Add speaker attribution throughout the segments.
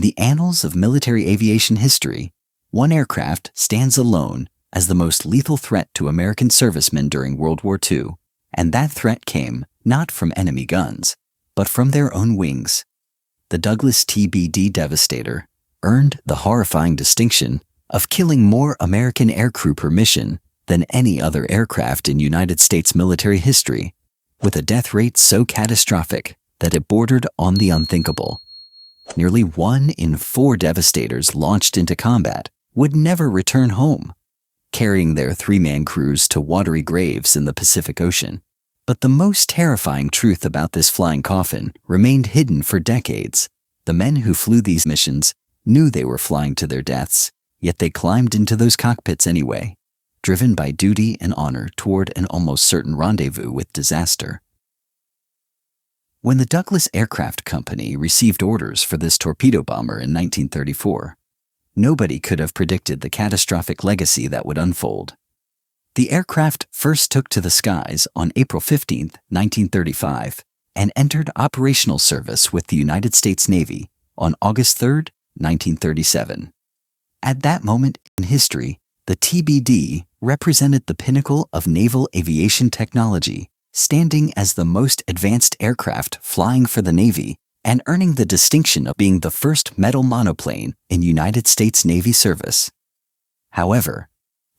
Speaker 1: the annals of military aviation history, one aircraft stands alone as the most lethal threat to American servicemen during World War II, and that threat came not from enemy guns, but from their own wings. The Douglas TBD Devastator earned the horrifying distinction of killing more American aircrew per mission than any other aircraft in United States military history, with a death rate so catastrophic that it bordered on the unthinkable. Nearly 1 in 4 Devastators launched into combat would never return home, carrying their 3-man crews to watery graves in the Pacific Ocean. But the most terrifying truth about this flying coffin remained hidden for decades. The men who flew these missions knew they were flying to their deaths, yet they climbed into those cockpits anyway, driven by duty and honor toward an almost certain rendezvous with disaster. When the Douglas Aircraft Company received orders for this torpedo bomber in 1934, nobody could have predicted the catastrophic legacy that would unfold. The aircraft first took to the skies on April 15, 1935, and entered operational service with the United States Navy on August 3, 1937. At that moment in history, the TBD represented the pinnacle of naval aviation technology, standing as the most advanced aircraft flying for the Navy and earning the distinction of being the first metal monoplane in United States Navy service. However,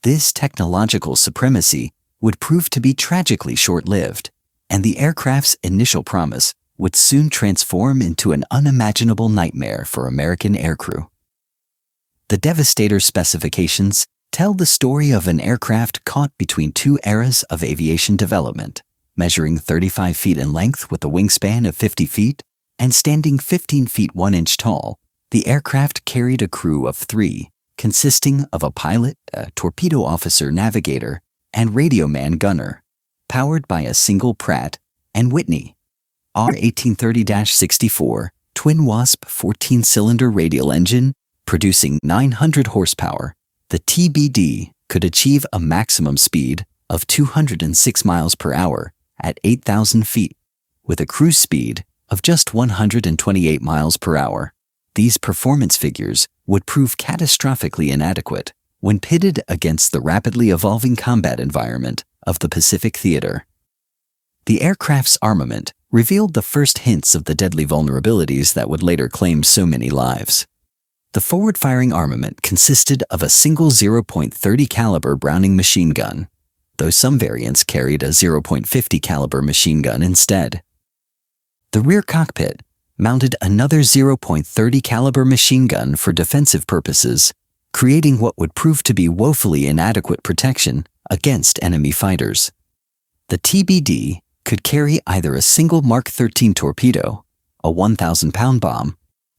Speaker 1: this technological supremacy would prove to be tragically short-lived, and the aircraft's initial promise would soon transform into an unimaginable nightmare for American aircrew. The Devastator specifications tell the story of an aircraft caught between 2 eras of aviation development, measuring 35 feet in length with a wingspan of 50 feet and standing 15 feet 1 inch tall. The aircraft carried a crew of 3, consisting of a pilot, a torpedo officer navigator, and radio man gunner, powered by a single Pratt & Whitney R1830-64 twin Wasp 14-cylinder radial engine, producing 900 horsepower. The TBD could achieve a maximum speed of 206 miles per hour at 8,000 feet, with a cruise speed of just 128 miles per hour. These performance figures would prove catastrophically inadequate when pitted against the rapidly evolving combat environment of the Pacific Theater. The aircraft's armament revealed the first hints of the deadly vulnerabilities that would later claim so many lives. The forward-firing armament consisted of a single 0.30 caliber Browning machine gun, though some variants carried a 0.50 caliber machine gun instead. The rear cockpit mounted another 0.30 caliber machine gun for defensive purposes, creating what would prove to be woefully inadequate protection against enemy fighters. The TBD could carry either a single Mark 13 torpedo, a 1,000-pound bomb,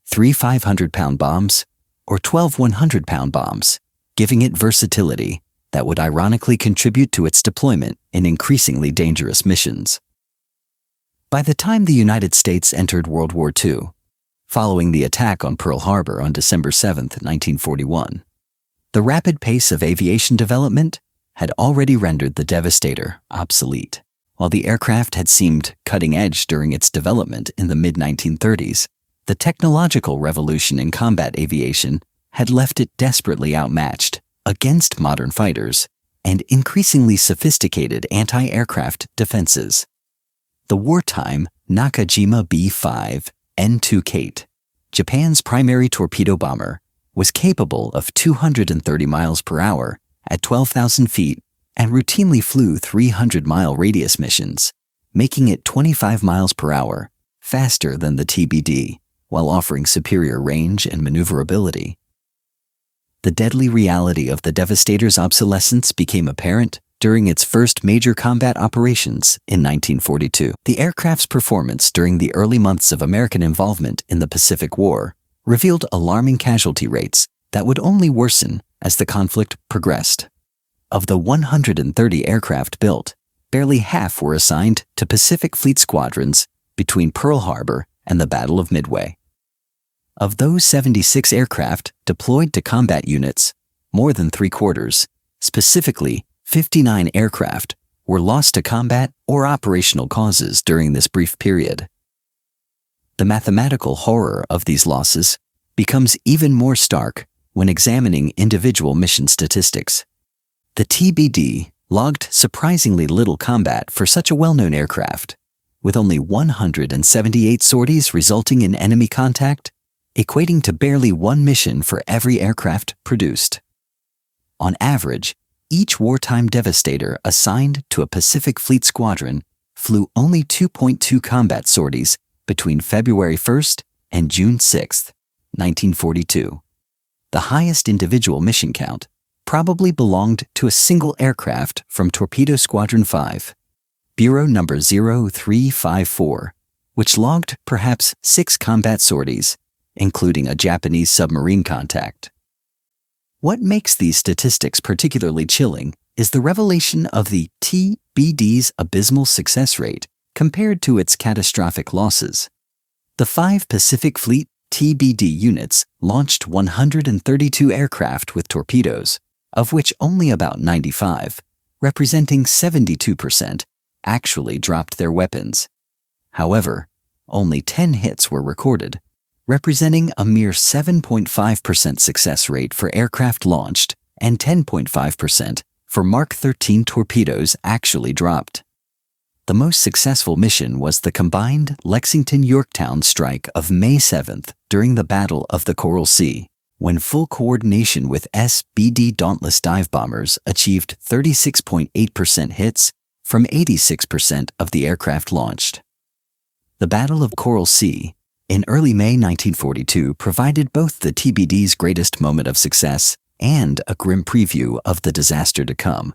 Speaker 1: 3 500-pound bombs, or 12 100-pound bombs, giving it versatility that would ironically contribute to its deployment in increasingly dangerous missions. By the time the United States entered World War II, following the attack on Pearl Harbor on December 7, 1941, the rapid pace of aviation development had already rendered the Devastator obsolete. While the aircraft had seemed cutting-edge during its development in the mid-1930s, the technological revolution in combat aviation had left it desperately outmatched against modern fighters and increasingly sophisticated anti-aircraft defenses. The wartime Nakajima B-5 N2 Kate, Japan's primary torpedo bomber, was capable of 230 miles per hour at 12,000 feet and routinely flew 300-mile radius missions, making it 25 miles per hour, faster than the TBD, while offering superior range and maneuverability. The deadly reality of the Devastator's obsolescence became apparent during its first major combat operations in 1942. The aircraft's performance during the early months of American involvement in the Pacific War revealed alarming casualty rates that would only worsen as the conflict progressed. Of the 130 aircraft built, barely half were assigned to Pacific Fleet squadrons between Pearl Harbor and the Battle of Midway. Of those 76 aircraft deployed to combat units, more than three-quarters, specifically 59 aircraft, were lost to combat or operational causes during this brief period. The mathematical horror of these losses becomes even more stark when examining individual mission statistics. The TBD logged surprisingly little combat for such a well-known aircraft, with only 178 sorties resulting in enemy contact, equating to barely one mission for every aircraft produced. On average, each wartime devastator assigned to a Pacific Fleet squadron flew only 2.2 combat sorties between February 1st and June 6, 1942. The highest individual mission count probably belonged to a single aircraft from Torpedo Squadron 5, Bureau number 0354, which logged perhaps 6 combat sorties, including a Japanese submarine contact. What makes these statistics particularly chilling is the revelation of the TBD's abysmal success rate compared to its catastrophic losses. The 5 Pacific Fleet TBD units launched 132 aircraft with torpedoes, of which only about 95, representing 72%, actually dropped their weapons. However, only 10 hits were recorded, representing a mere 7.5% success rate for aircraft launched and 10.5% for Mark 13 torpedoes actually dropped. The most successful mission was the combined Lexington-Yorktown strike of May 7th during the Battle of the Coral Sea, when full coordination with SBD Dauntless dive bombers achieved 36.8% hits from 86% of the aircraft launched. The Battle of Coral Sea in early May 1942 provided both the TBD's greatest moment of success and a grim preview of the disaster to come.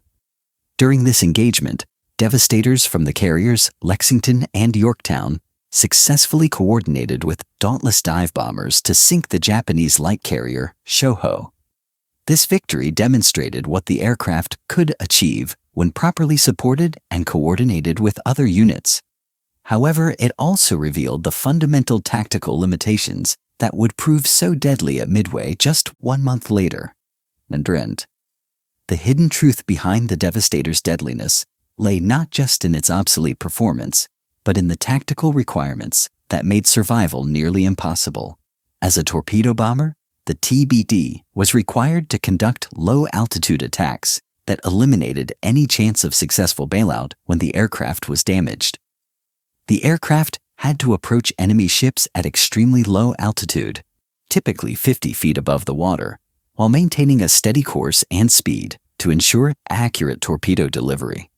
Speaker 1: During this engagement, devastators from the carriers Lexington and Yorktown successfully coordinated with Dauntless dive bombers to sink the Japanese light carrier Shoho. This victory demonstrated what the aircraft could achieve when properly supported and coordinated with other units. However, it also revealed the fundamental tactical limitations that would prove so deadly at Midway just 1 month later. The hidden truth behind the Devastator's deadliness lay not just in its obsolete performance, but in the tactical requirements that made survival nearly impossible. As a torpedo bomber, the TBD was required to conduct low-altitude attacks that eliminated any chance of successful bailout when the aircraft was damaged. The aircraft had to approach enemy ships at extremely low altitude, typically 50 feet above the water, while maintaining a steady course and speed to ensure accurate torpedo delivery.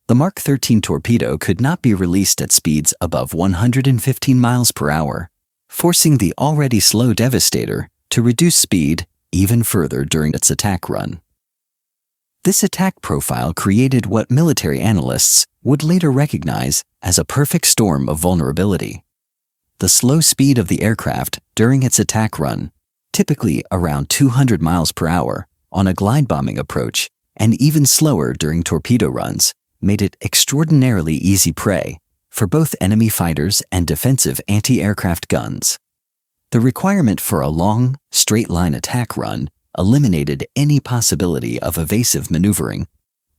Speaker 1: The Mark 13 torpedo could not be released at speeds above 115 miles per hour, forcing the already slow Devastator to reduce speed even further during its attack run. This attack profile created what military analysts would later recognize as a perfect storm of vulnerability. The slow speed of the aircraft during its attack run, typically around 200 miles per hour on a glide bombing approach, and even slower during torpedo runs, made it extraordinarily easy prey for both enemy fighters and defensive anti-aircraft guns. The requirement for a long, straight-line attack run eliminated any possibility of evasive maneuvering,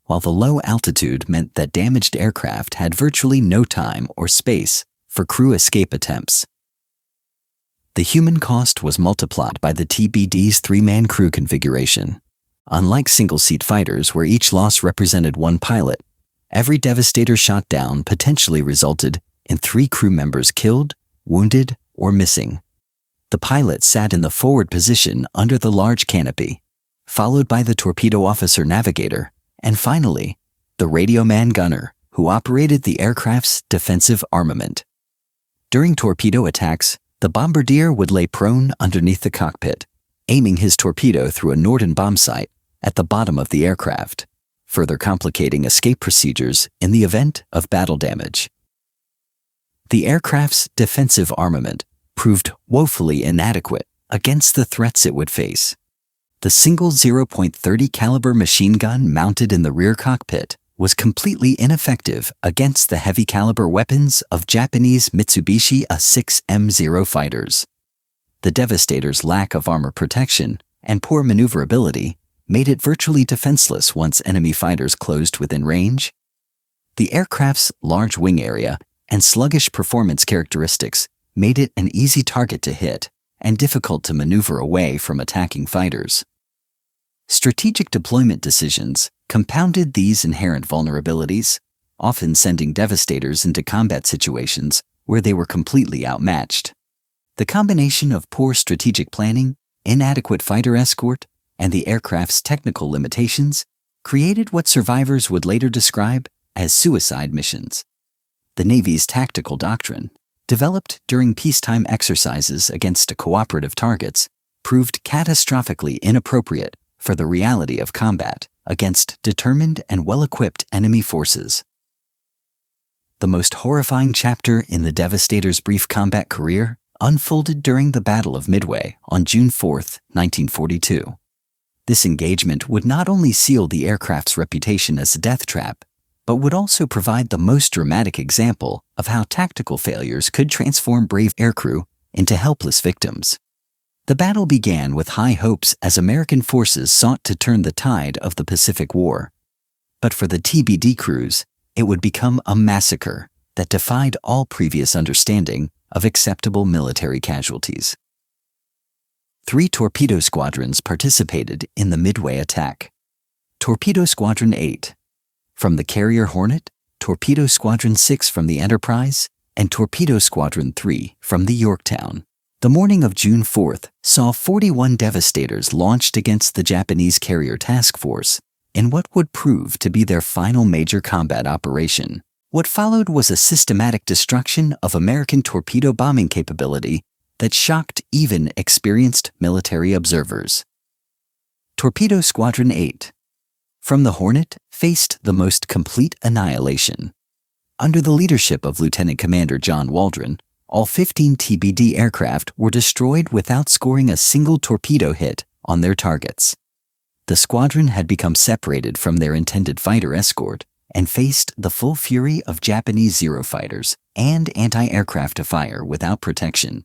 Speaker 1: while the low altitude meant that damaged aircraft had virtually no time or space for crew escape attempts. The human cost was multiplied by the TBD's 3-man crew configuration. Unlike single-seat fighters where each loss represented one pilot, every Devastator shot down potentially resulted in 3 crew members killed, wounded, or missing. The pilot sat in the forward position under the large canopy, followed by the torpedo officer navigator, and finally, the radio man gunner who operated the aircraft's defensive armament. During torpedo attacks, the bombardier would lay prone underneath the cockpit, aiming his torpedo through a Norden bomb sight at the bottom of the aircraft, further complicating escape procedures in the event of battle damage. The aircraft's defensive armament proved woefully inadequate against the threats it would face. The single 0.30 caliber machine gun mounted in the rear cockpit was completely ineffective against the heavy caliber weapons of Japanese Mitsubishi A6M0 fighters. The Devastator's lack of armor protection and poor maneuverability made it virtually defenseless once enemy fighters closed within range. The aircraft's large wing area and sluggish performance characteristics made it an easy target to hit, and difficult to maneuver away from attacking fighters. Strategic deployment decisions compounded these inherent vulnerabilities, often sending devastators into combat situations where they were completely outmatched. The combination of poor strategic planning, inadequate fighter escort, and the aircraft's technical limitations created what survivors would later describe as suicide missions. The Navy's tactical doctrine, developed during peacetime exercises against cooperative targets, proved catastrophically inappropriate for the reality of combat against determined and well-equipped enemy forces. The most horrifying chapter in the Devastator's brief combat career unfolded during the Battle of Midway on June 4, 1942. This engagement would not only seal the aircraft's reputation as a death trap, but would also provide the most dramatic example of how tactical failures could transform brave aircrew into helpless victims. The battle began with high hopes as American forces sought to turn the tide of the Pacific War. But for the TBD crews, it would become a massacre that defied all previous understanding of acceptable military casualties. 3 torpedo squadrons participated in the Midway attack. Torpedo Squadron 8, from the carrier Hornet, Torpedo Squadron 6 from the Enterprise, and Torpedo Squadron 3 from the Yorktown. The morning of June 4th saw 41 Devastators launched against the Japanese carrier task force in what would prove to be their final major combat operation. What followed was a systematic destruction of American torpedo bombing capability that shocked even experienced military observers. Torpedo Squadron 8, from the Hornet, faced the most complete annihilation. Under the leadership of Lieutenant Commander John Waldron, all 15 TBD aircraft were destroyed without scoring a single torpedo hit on their targets. The squadron had become separated from their intended fighter escort and faced the full fury of Japanese Zero fighters and anti-aircraft fire without protection.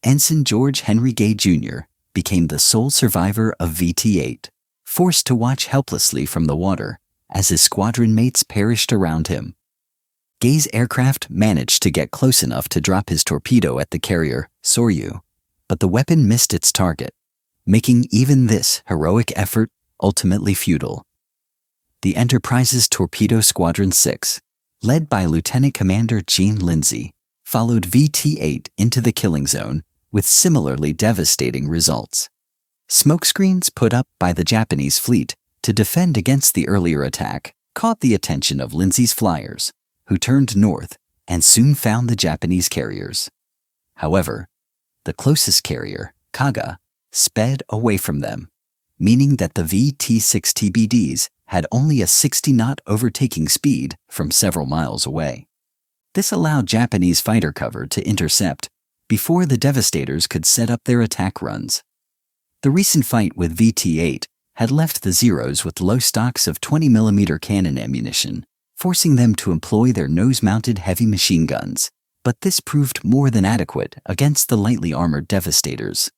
Speaker 1: Ensign George Henry Gay Jr. became the sole survivor of VT-8, forced to watch helplessly from the water as his squadron mates perished around him. Gay's aircraft managed to get close enough to drop his torpedo at the carrier Soryu, but the weapon missed its target, making even this heroic effort ultimately futile. The Enterprise's Torpedo Squadron 6, led by Lieutenant Commander Gene Lindsay, followed VT-8 into the killing zone with similarly devastating results. Smokescreens put up by the Japanese fleet to defend against the earlier attack caught the attention of Lindsay's flyers, who turned north and soon found the Japanese carriers. However, the closest carrier, Kaga, sped away from them, meaning that the VT-6 TBDs had only a 60-knot overtaking speed from several miles away. This allowed Japanese fighter cover to intercept before the Devastators could set up their attack runs. The recent fight with VT-8 had left the Zeros with low stocks of 20mm cannon ammunition, forcing them to employ their nose-mounted heavy machine guns, but this proved more than adequate against the lightly armored Devastators.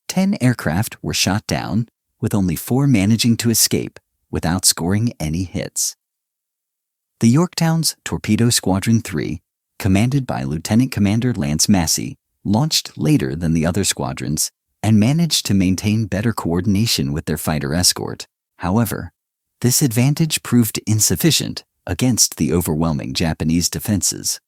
Speaker 1: 10 aircraft were shot down, with only 4 managing to escape without scoring any hits. The Yorktown's Torpedo Squadron 3, commanded by Lieutenant Commander Lance Massey, launched later than the other squadrons and managed to maintain better coordination with their fighter escort. However, this advantage proved insufficient against the overwhelming Japanese defenses.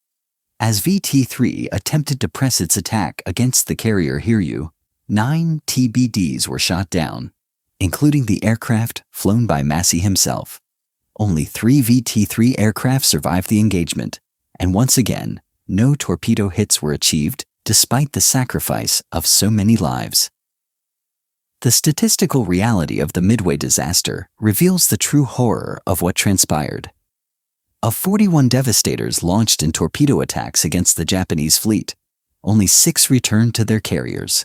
Speaker 1: As VT-3 attempted to press its attack against the carrier Hiryu, 9 TBDs were shot down, including the aircraft flown by Massey himself. Only 3 VT-3 aircraft survived the engagement, and once again, no torpedo hits were achieved despite the sacrifice of so many lives. The statistical reality of the Midway disaster reveals the true horror of what transpired. Of 41 Devastators launched in torpedo attacks against the Japanese fleet, only 6 returned to their carriers.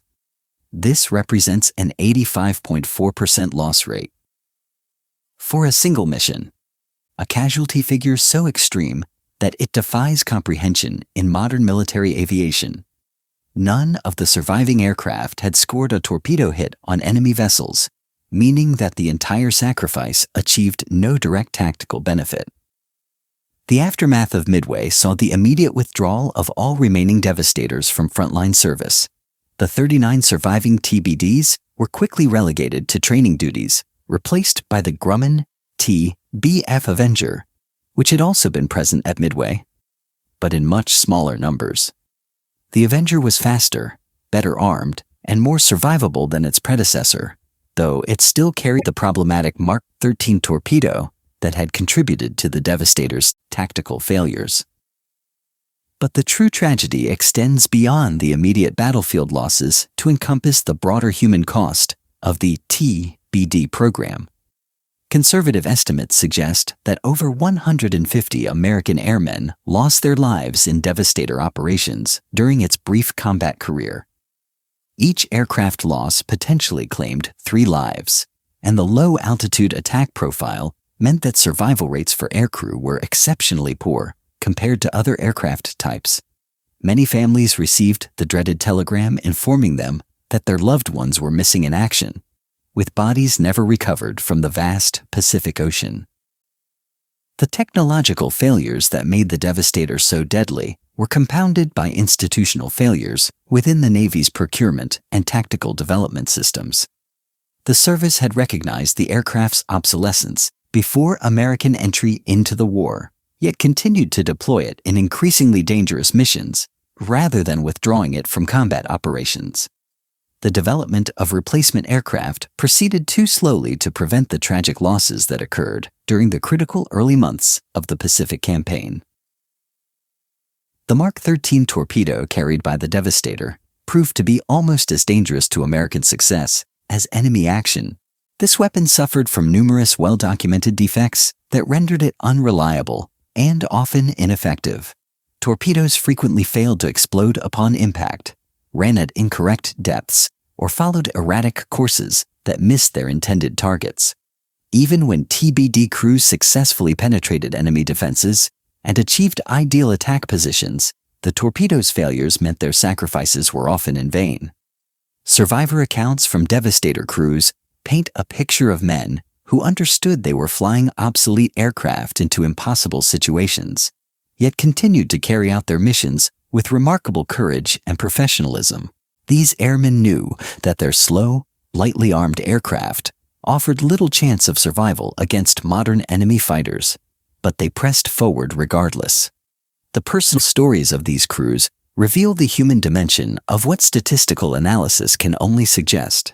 Speaker 1: This represents an 85.4% loss rate. For a single mission, a casualty figure so extreme that it defies comprehension in modern military aviation. None of the surviving aircraft had scored a torpedo hit on enemy vessels, meaning that the entire sacrifice achieved no direct tactical benefit. The aftermath of Midway saw the immediate withdrawal of all remaining Devastators from frontline service, The 39 surviving TBDs were quickly relegated to training duties, replaced by the Grumman T-BF Avenger, which had also been present at Midway, but in much smaller numbers. The Avenger was faster, better armed, and more survivable than its predecessor, though it still carried the problematic Mark 13 torpedo that had contributed to the Devastator's tactical failures. But the true tragedy extends beyond the immediate battlefield losses to encompass the broader human cost of the TBD program. Conservative estimates suggest that over 150 American airmen lost their lives in Devastator operations during its brief combat career. Each aircraft loss potentially claimed 3 lives, and the low-altitude attack profile meant that survival rates for aircrew were exceptionally poor compared to other aircraft types. Many families received the dreaded telegram informing them that their loved ones were missing in action, with bodies never recovered from the vast Pacific Ocean. The technological failures that made the Devastator so deadly were compounded by institutional failures within the Navy's procurement and tactical development systems. The service had recognized the aircraft's obsolescence before American entry into the war, yet continued to deploy it in increasingly dangerous missions, rather than withdrawing it from combat operations. The development of replacement aircraft proceeded too slowly to prevent the tragic losses that occurred during the critical early months of the Pacific Campaign. The Mark 13 torpedo carried by the Devastator proved to be almost as dangerous to American success as enemy action. This weapon suffered from numerous well-documented defects that rendered it unreliable and often ineffective. Torpedoes frequently failed to explode upon impact, ran at incorrect depths, or followed erratic courses that missed their intended targets. Even when TBD crews successfully penetrated enemy defenses and achieved ideal attack positions, the torpedoes' failures meant their sacrifices were often in vain. Survivor accounts from Devastator crews paint a picture of men who understood they were flying obsolete aircraft into impossible situations, yet continued to carry out their missions with remarkable courage and professionalism. These airmen knew that their slow, lightly armed aircraft offered little chance of survival against modern enemy fighters, but they pressed forward regardless. The personal stories of these crews reveal the human dimension of what statistical analysis can only suggest.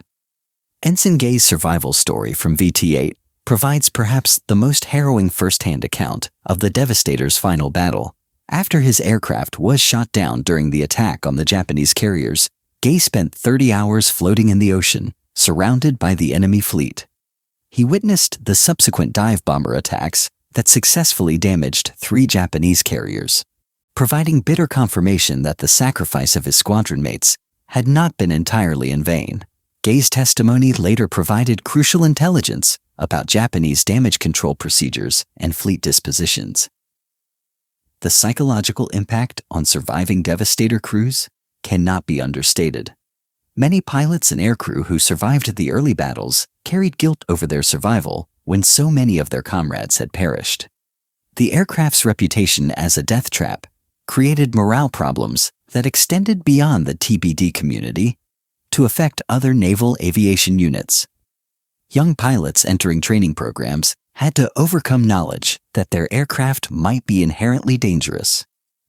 Speaker 1: Ensign Gay's survival story from VT-8 provides perhaps the most harrowing first-hand account of the Devastator's final battle. After his aircraft was shot down during the attack on the Japanese carriers, Gay spent 30 hours floating in the ocean, surrounded by the enemy fleet. He witnessed the subsequent dive bomber attacks that successfully damaged 3 Japanese carriers, providing bitter confirmation that the sacrifice of his squadron mates had not been entirely in vain. Gay's testimony later provided crucial intelligence about Japanese damage control procedures and fleet dispositions. The psychological impact on surviving Devastator crews cannot be understated. Many pilots and aircrew who survived the early battles carried guilt over their survival when so many of their comrades had perished. The aircraft's reputation as a death trap created morale problems that extended beyond the TBD community to affect other naval aviation units. Young pilots entering training programs had to overcome knowledge that their aircraft might be inherently dangerous,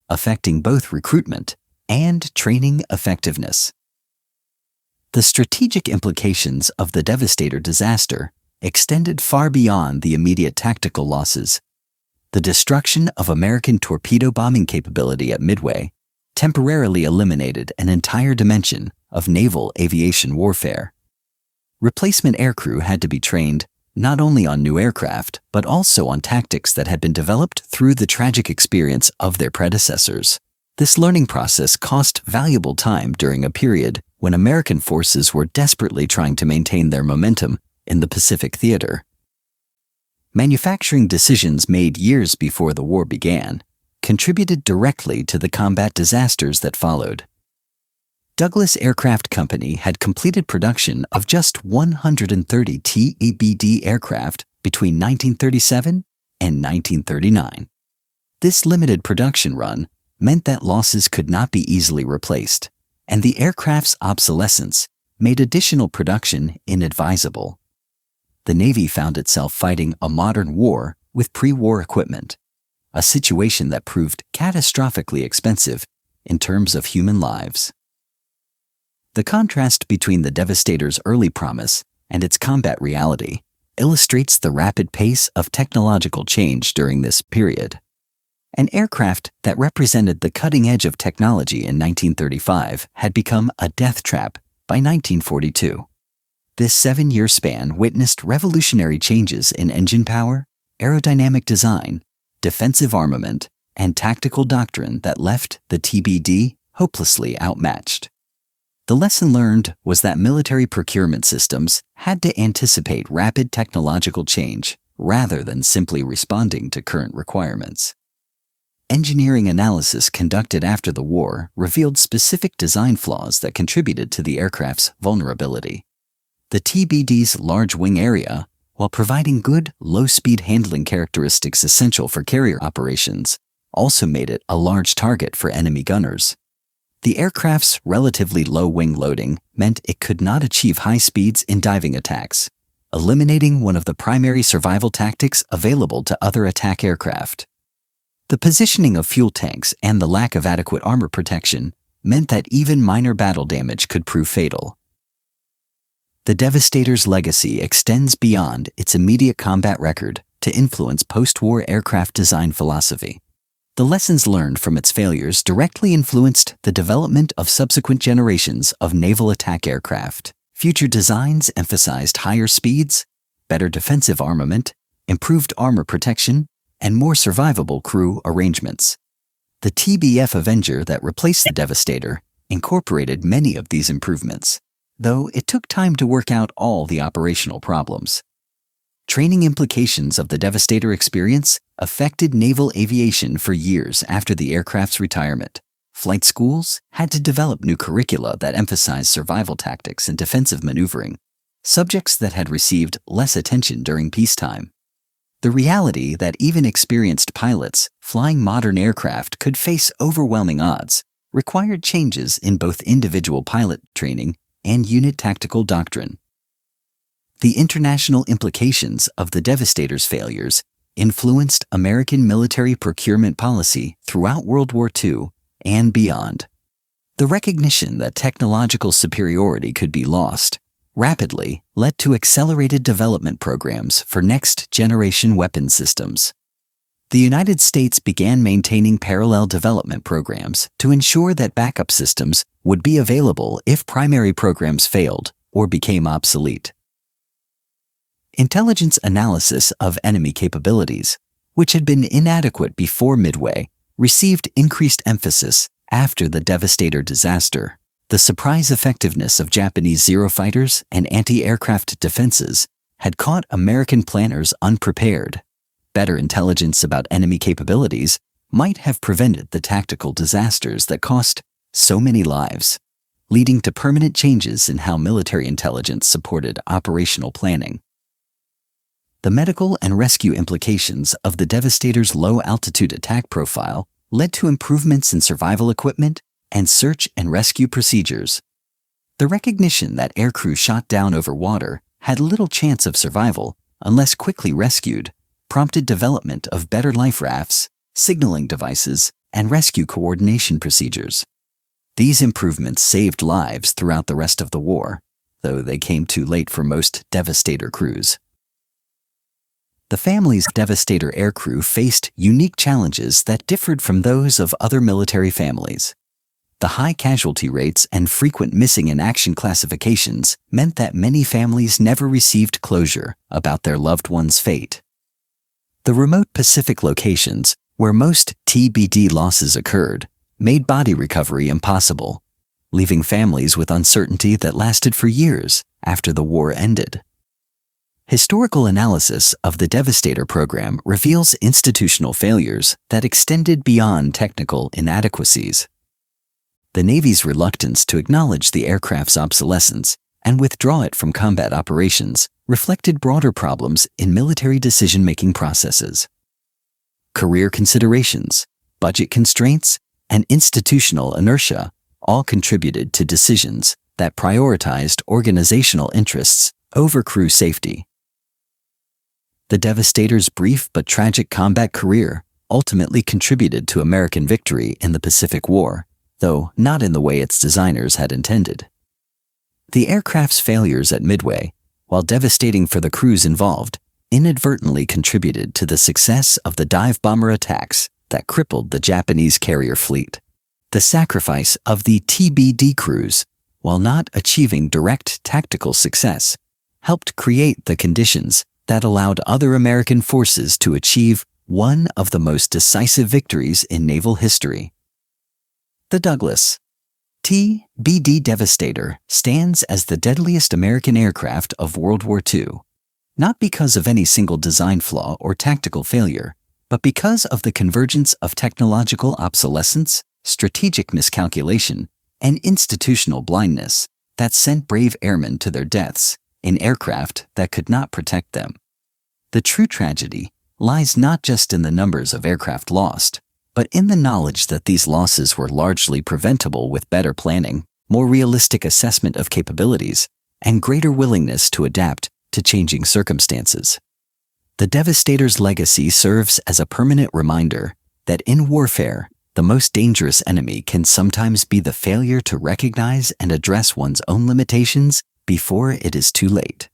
Speaker 1: affecting both recruitment and training effectiveness. The strategic implications of the Devastator disaster extended far beyond the immediate tactical losses. The destruction of American torpedo bombing capability at Midway temporarily eliminated an entire dimension of naval aviation warfare. Replacement aircrew had to be trained not only on new aircraft, but also on tactics that had been developed through the tragic experience of their predecessors. This learning process cost valuable time during a period when American forces were desperately trying to maintain their momentum in the Pacific theater. Manufacturing decisions made years before the war began contributed directly to the combat disasters that followed. Douglas Aircraft Company had completed production of just 130 TBD aircraft between 1937 and 1939. This limited production run meant that losses could not be easily replaced, and the aircraft's obsolescence made additional production inadvisable. The Navy found itself fighting a modern war with pre-war equipment, a situation that proved catastrophically expensive in terms of human lives. The contrast between the Devastator's early promise and its combat reality illustrates the rapid pace of technological change during this period. An aircraft that represented the cutting edge of technology in 1935 had become a death trap by 1942. This 7-year span witnessed revolutionary changes in engine power, aerodynamic design, defensive armament, and tactical doctrine that left the TBD hopelessly outmatched. The lesson learned was that military procurement systems had to anticipate rapid technological change rather than simply responding to current requirements. Engineering analysis conducted after the war revealed specific design flaws that contributed to the aircraft's vulnerability. The TBD's large wing area, while providing good low-speed handling characteristics essential for carrier operations, also made it a large target for enemy gunners. The aircraft's relatively low wing loading meant it could not achieve high speeds in diving attacks, eliminating one of the primary survival tactics available to other attack aircraft. The positioning of fuel tanks and the lack of adequate armor protection meant that even minor battle damage could prove fatal. The Devastator's legacy extends beyond its immediate combat record to influence post-war aircraft design philosophy. The lessons learned from its failures directly influenced the development of subsequent generations of naval attack aircraft. Future designs emphasized higher speeds, better defensive armament, improved armor protection, and more survivable crew arrangements. The TBF Avenger that replaced the Devastator incorporated many of these improvements, though it took time to work out all the operational problems. Training implications of the Devastator experience affected naval aviation for years after the aircraft's retirement. Flight schools had to develop new curricula that emphasized survival tactics and defensive maneuvering, subjects that had received less attention during peacetime. The reality that even experienced pilots flying modern aircraft could face overwhelming odds required changes in both individual pilot training and unit tactical doctrine. The international implications of the Devastator's failures influenced American military procurement policy throughout World War II and beyond. The recognition that technological superiority could be lost rapidly led to accelerated development programs for next-generation weapon systems. The United States began maintaining parallel development programs to ensure that backup systems would be available if primary programs failed or became obsolete. Intelligence analysis of enemy capabilities, which had been inadequate before Midway, received increased emphasis after the Devastator disaster. The surprise effectiveness of Japanese Zero fighters and anti-aircraft defenses had caught American planners unprepared. Better intelligence about enemy capabilities might have prevented the tactical disasters that cost so many lives, leading to permanent changes in how military intelligence supported operational planning. The medical and rescue implications of the Devastator's low-altitude attack profile led to improvements in survival equipment and search and rescue procedures. The recognition that aircrew shot down over water had little chance of survival unless quickly rescued prompted development of better life rafts, signaling devices, and rescue coordination procedures. These improvements saved lives throughout the rest of the war, though they came too late for most Devastator crews. The family's Devastator aircrew faced unique challenges that differed from those of other military families. The high casualty rates and frequent missing in action classifications meant that many families never received closure about their loved one's fate. The remote Pacific locations, where most TBD losses occurred, made body recovery impossible, leaving families with uncertainty that lasted for years after the war ended. Historical analysis of the Devastator program reveals institutional failures that extended beyond technical inadequacies. The Navy's reluctance to acknowledge the aircraft's obsolescence and withdraw it from combat operations reflected broader problems in military decision-making processes. Career considerations, budget constraints, and institutional inertia all contributed to decisions that prioritized organizational interests over crew safety. The Devastator's brief but tragic combat career ultimately contributed to American victory in the Pacific War, though not in the way its designers had intended. The aircraft's failures at Midway, while devastating for the crews involved, inadvertently contributed to the success of the dive bomber attacks that crippled the Japanese carrier fleet. The sacrifice of the TBD crews, while not achieving direct tactical success, helped create the conditions that allowed other American forces to achieve one of the most decisive victories in naval history. The Douglas TBD Devastator stands as the deadliest American aircraft of World War II, not because of any single design flaw or tactical failure, but because of the convergence of technological obsolescence, strategic miscalculation, and institutional blindness that sent brave airmen to their deaths in aircraft that could not protect them. The true tragedy lies not just in the numbers of aircraft lost, but in the knowledge that these losses were largely preventable with better planning, more realistic assessment of capabilities, and greater willingness to adapt to changing circumstances. The Devastator's legacy serves as a permanent reminder that in warfare, the most dangerous enemy can sometimes be the failure to recognize and address one's own limitations before it is too late.